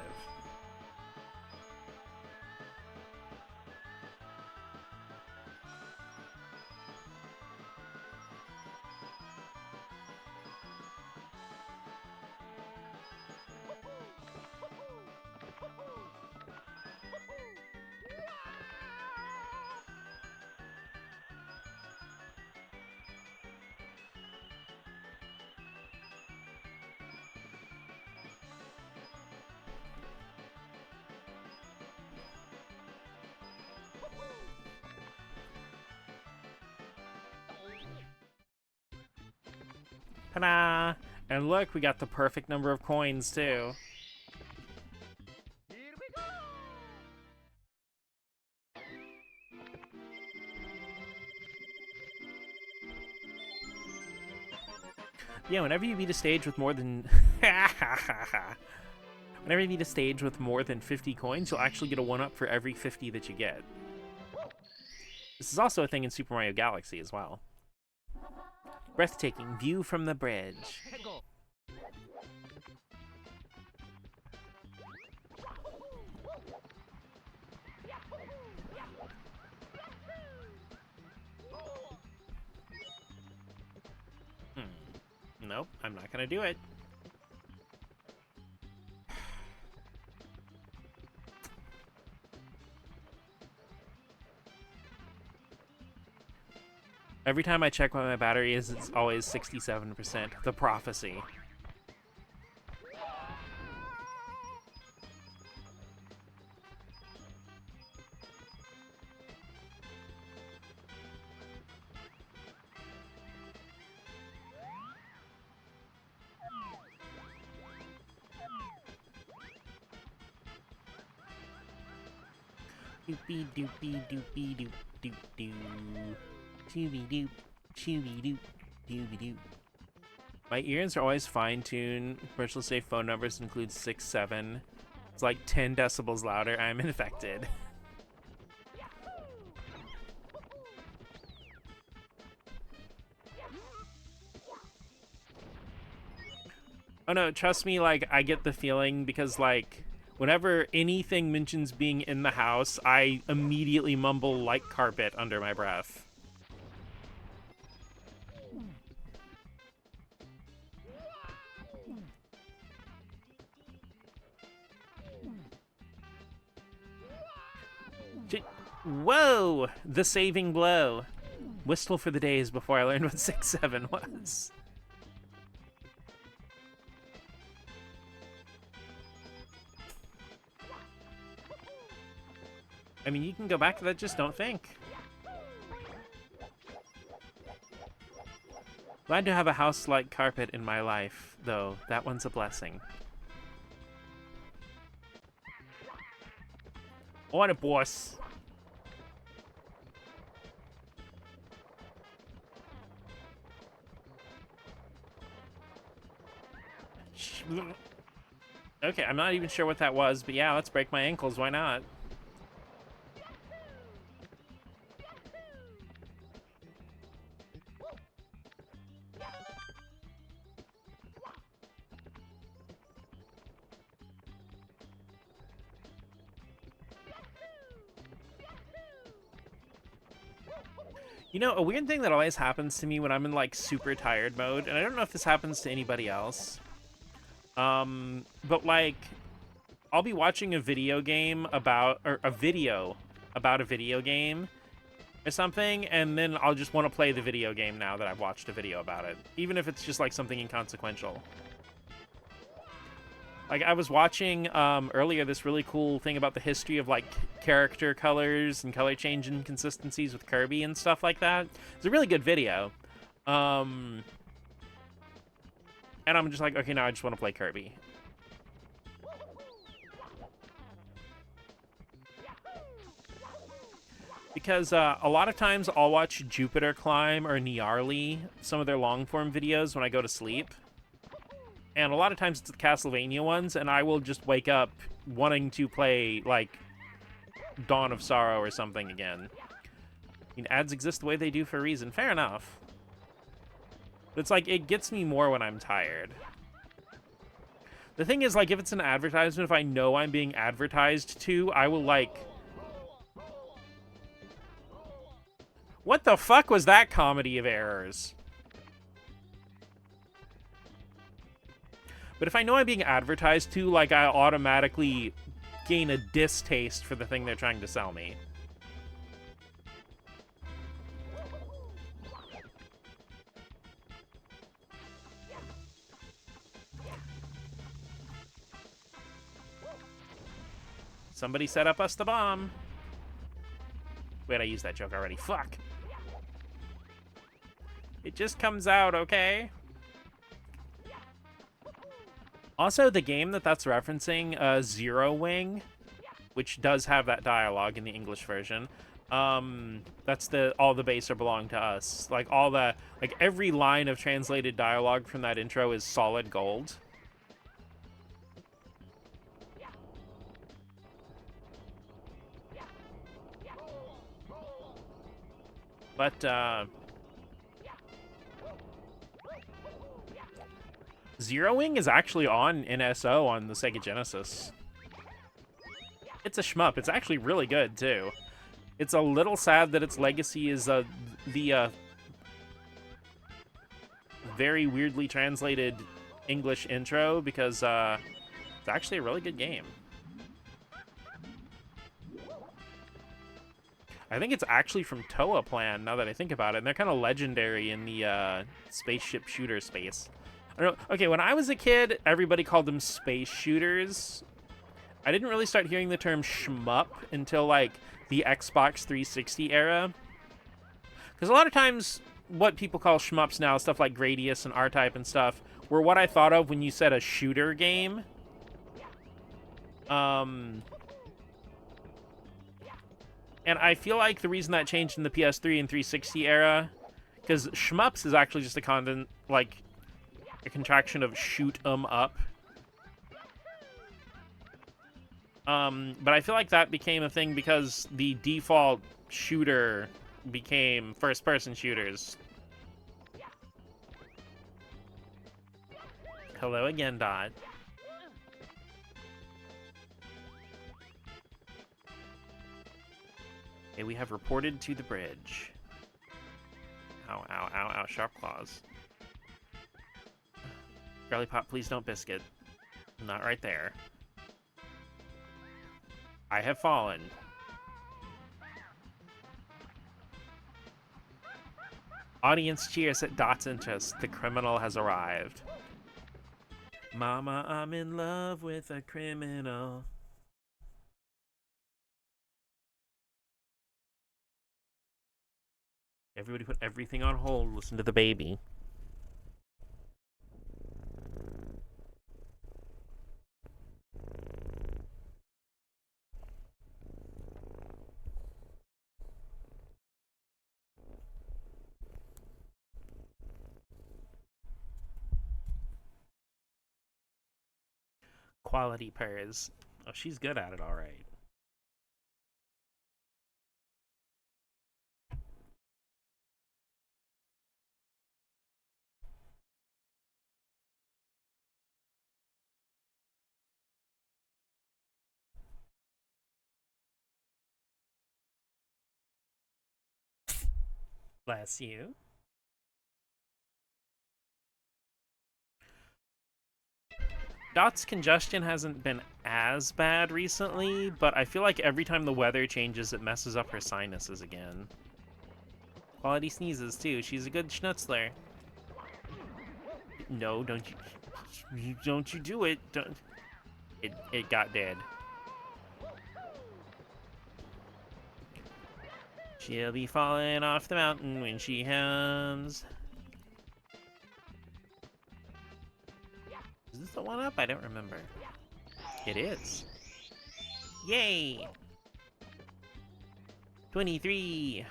Ta-da! And look, we got the perfect number of coins, too. Yeah, whenever you beat a stage with more than... Whenever you beat a stage with more than 50 coins, you'll actually get a 1-up for every 50 that you get. This is also a thing in Super Mario Galaxy as well. Breathtaking view from the bridge. Nope, I'm not gonna do it. Every time I check what my battery is, it's always 67%. The prophecy. Doopy doopy doopy doop doop doo. Chooby doop, chooby doop, dooby doop. My ears are always fine-tuned. Commercial safe phone numbers include 6, 7. It's like 10 decibels louder. I'm infected. Oh no, trust me, like, I get the feeling because, like, whenever anything mentions being in the house, I immediately mumble like carpet under my breath. Whoa! The saving blow. Wistful for the days before I learned what 6, 7 was. I mean, you can go back to that, just don't think. Glad to have a house like carpet in my life, though. That one's a blessing. On it, boss. Okay, I'm not even sure what that was, but yeah, let's break my ankles. Why not? You know, a weird thing that always happens to me when I'm in, like, super tired mode, and I don't know if this happens to anybody else, but, like, I'll be watching a video game about, or a video about a video game or something, and then I'll just want to play the video game now that I've watched a video about it, even if it's just, like, something inconsequential. Like, I was watching earlier this really cool thing about the history of, like, character colors and color change inconsistencies with Kirby and stuff like that. It's a really good video. And I'm just like, okay, now I just want to play Kirby. Because a lot of times I'll watch Jupiter Climb or Niarly, some of their long-form videos when I go to sleep. And a lot of times it's the Castlevania ones, and I will just wake up wanting to play, like, Dawn of Sorrow or something again. I mean, ads exist the way they do for a reason. Fair enough. But it's like, it gets me more when I'm tired. The thing is, like, if it's an advertisement, if I know I'm being advertised to, I will, like... What the fuck was that comedy of errors? But if I know I'm being advertised to, like, I automatically gain a distaste for the thing they're trying to sell me. Somebody set up us the bomb. Wait, I used that joke already. Fuck. It just comes out, okay? Also, the game that's referencing, Zero Wing, which does have that dialogue in the English version, that's all the base are belong to us. Like, every line of translated dialogue from that intro is solid gold. But, Zero Wing is actually on NSO on the Sega Genesis. It's a shmup. It's actually really good, too. It's a little sad that its legacy is the very weirdly translated English intro, because it's actually a really good game. I think it's actually from Toa Plan, now that I think about it, and they're kind of legendary in the spaceship shooter space. I don't know. Okay, when I was a kid, everybody called them space shooters. I didn't really start hearing the term shmup until, like, the Xbox 360 era. Because a lot of times, what people call shmups now, stuff like Gradius and R-Type and stuff, were what I thought of when you said a shooter game. And I feel like the reason that changed in the PS3 and 360 era, because shmups is actually just a contraction of shoot 'em up. But I feel like that became a thing because the default shooter became first-person shooters. Hello again, Dot. Okay, we have reported to the bridge. Ow, ow, ow, ow, sharp claws. Girly Pop, please don't biscuit. Not right there. I have fallen. Audience cheers at Dot's interest. The criminal has arrived. Mama, I'm in love with a criminal. Everybody put everything on hold. Listen to the baby. Quality purrs. Oh, she's good at it, all right. Bless you. Dot's congestion hasn't been as bad recently, but I feel like every time the weather changes, it messes up her sinuses again. Quality sneezes, too. She's a good schnutzler. No, don't you do it. Don't. It got dead. She'll be falling off the mountain when she hums. Is this the one up? I don't remember. It is. Yay! 23.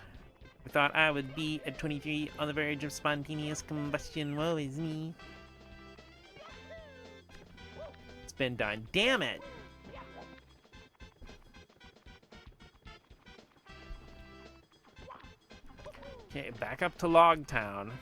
I thought I would be at 23 on the verge of spontaneous combustion. Woe is me. It's been done. Damn it! Okay, back up to Log Town.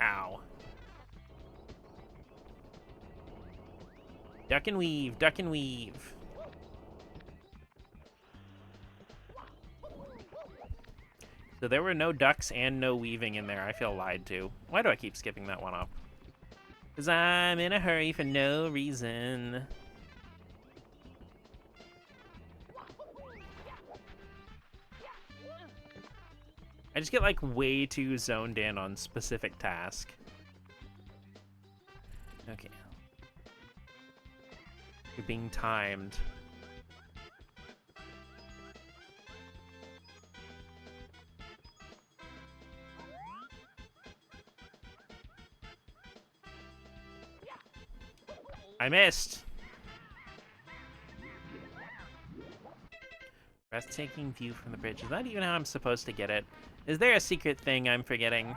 Ow. Duck and weave, duck and weave. So there were no ducks and no weaving in there. I feel lied to. Why do I keep skipping that one up? Because I'm in a hurry for no reason. I just get like way too zoned in on specific task. Okay. You're being timed. I missed. Breathtaking view from the bridge. Is that even how I'm supposed to get it? Is there a secret thing I'm forgetting?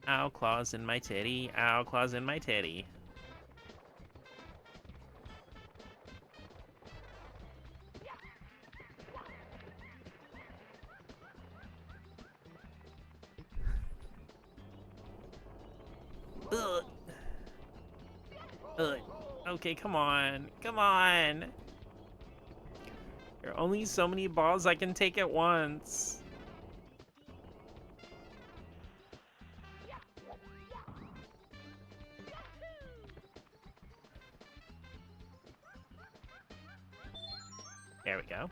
Ow, claws in my titty. Ow, claws in my titty. Ugh. Ugh. Okay, come on. Come on. There are only so many balls I can take at once. There we go.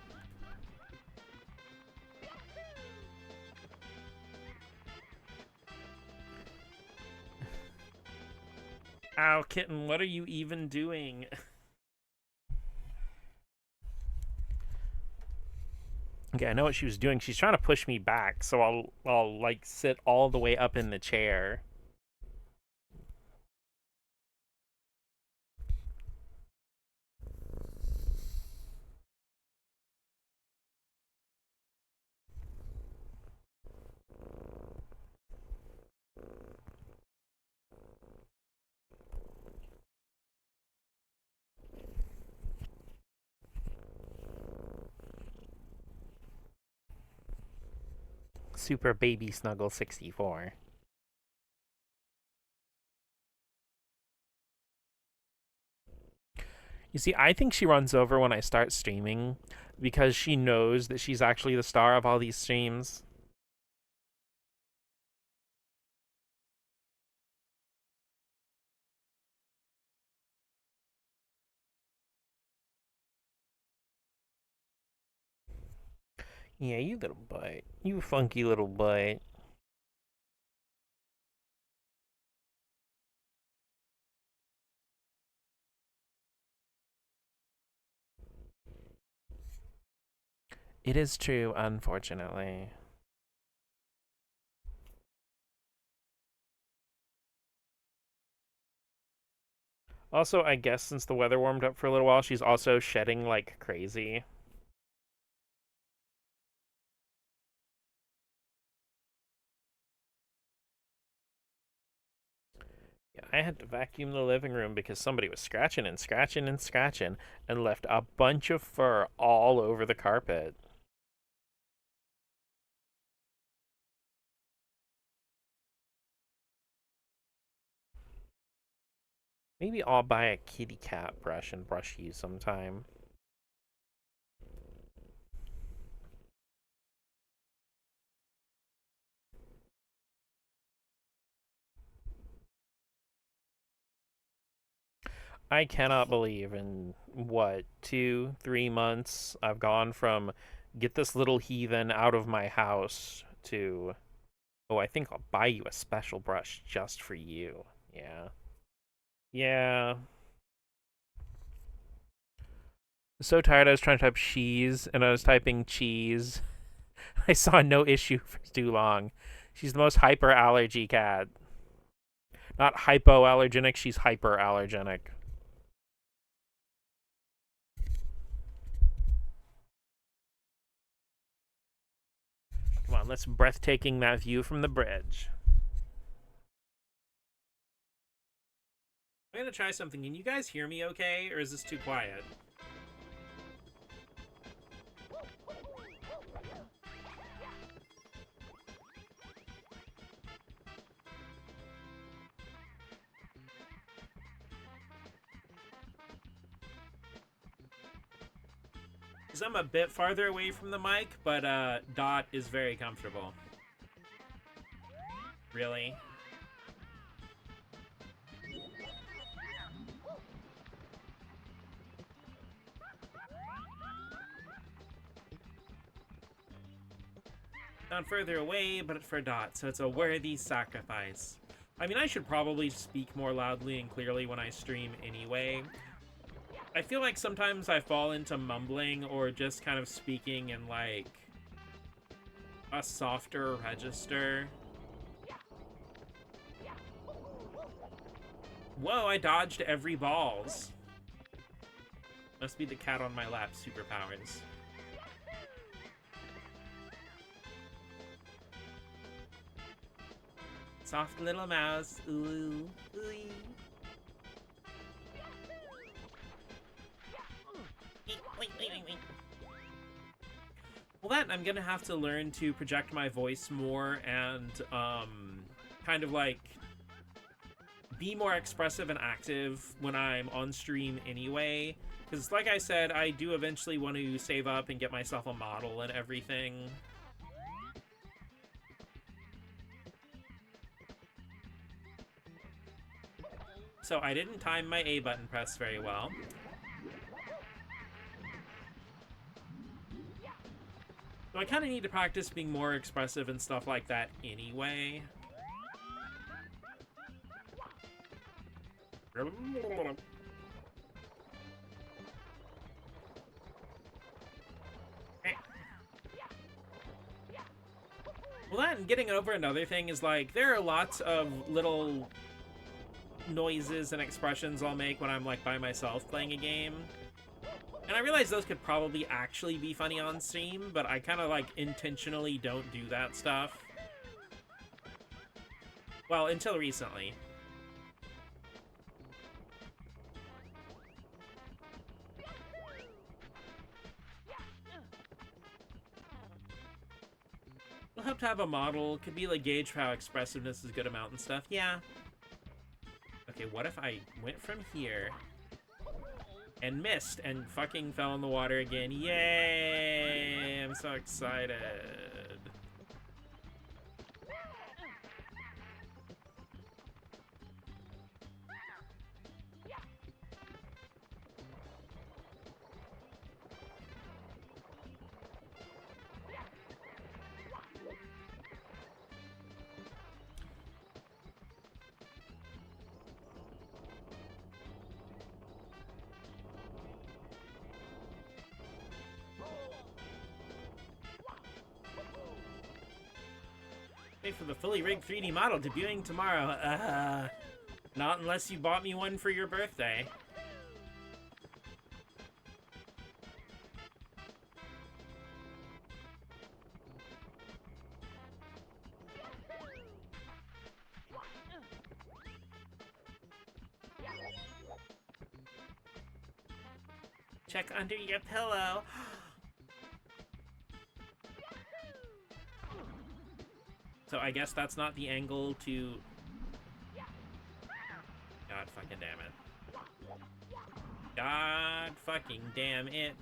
Ow, kitten, what are you even doing? Okay, I know what she was doing. She's trying to push me back, so I'll like sit all the way up in the chair. Super Baby Snuggle 64. You see, I think she runs over when I start streaming because she knows that she's actually the star of all these streams. Yeah, you little butt. You funky little butt. It is true, unfortunately. Also, I guess since the weather warmed up for a little while, she's also shedding like crazy. Yeah, I had to vacuum the living room because somebody was scratching and scratching and scratching and left a bunch of fur all over the carpet. Maybe I'll buy a kitty cat brush and brush you sometime. I cannot believe in what, 2, 3 months I've gone from get this little heathen out of my house to, oh, I think I'll buy you a special brush just for you. Yeah. Yeah. So tired I was trying to type cheese, and I was typing cheese. I saw no issue for too long. She's the most hyper-allergy cat. Not hypoallergenic, she's hyper-allergenic. Come on, let's breathtaking that view from the bridge. I'm gonna try something. Can you guys hear me okay, or is this too quiet? Because I'm a bit farther away from the mic, but Dot is very comfortable. Really? Not further away, but for Dot, so it's a worthy sacrifice. I mean, I should probably speak more loudly and clearly when I stream anyway. I feel like sometimes I fall into mumbling or just kind of speaking in, like, a softer register. Whoa, I dodged every balls. Must be the cat on my lap superpowers. Soft little mouse. Ooh. Ooh. Well, then I'm gonna have to learn to project my voice more and kind of like be more expressive and active when I'm on stream anyway. Because like I said, I do eventually want to save up and get myself a model and everything. So I didn't time my A button press very well. So I kind of need to practice being more expressive and stuff like that anyway. Well, that and getting over another thing is, like, there are lots of little noises and expressions I'll make when I'm, like, by myself playing a game. And I realize those could probably actually be funny on stream, but I kind of, like, intentionally don't do that stuff. Well, until recently. We'll have to have a model. Could be, like, gauge for how expressiveness is good amount and stuff. Yeah. Okay, what if I went from here and missed and fucking fell in the water again? Yay! I'm so excited. For the fully rigged 3D model debuting tomorrow. Not unless you bought me one for your birthday. Check under your pillow. So I guess that's not the angle to... God fucking damn it. God fucking damn it.